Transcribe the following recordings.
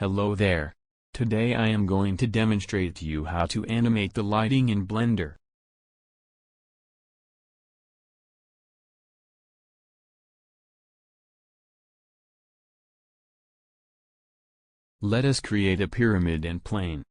Hello there. Today I am going to demonstrate to you how to animate the lighting in Blender. Let us create a pyramid and plane.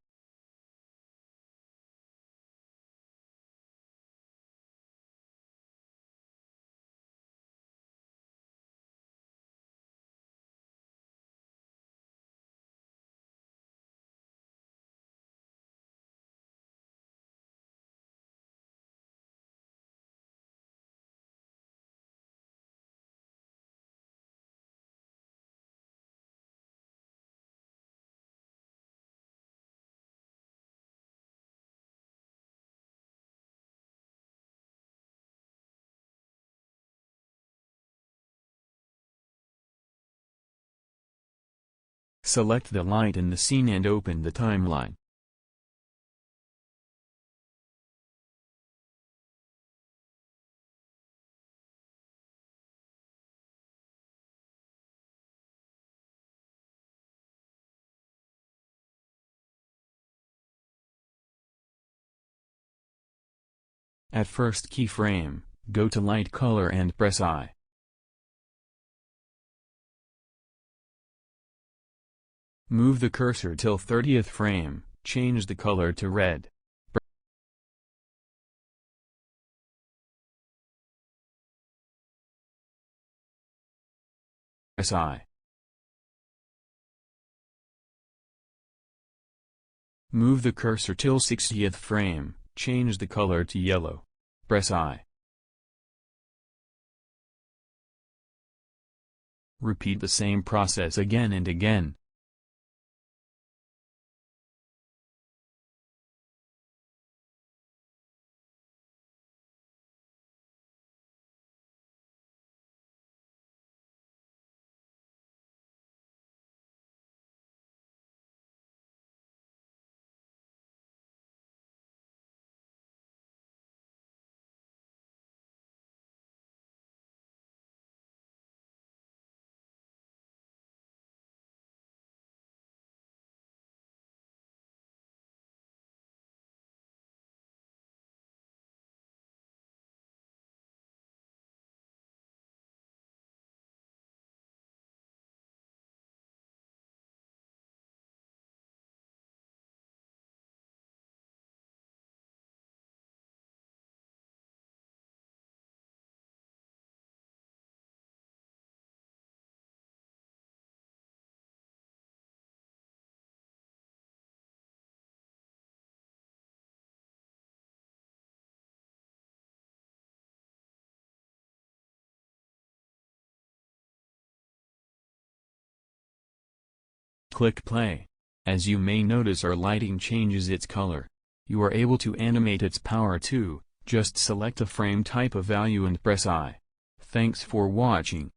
Select the light in the scene and open the timeline. At first keyframe, go to Light Color and press I. Move the cursor till 30th frame, change the color to red. Press I. Move the cursor till 60th frame, change the color to yellow. Press I. Repeat the same process again and again. Click play. As you may notice, our lighting changes its color. You are able to animate its power too. Just select a frame type of value and press I. Thanks for watching.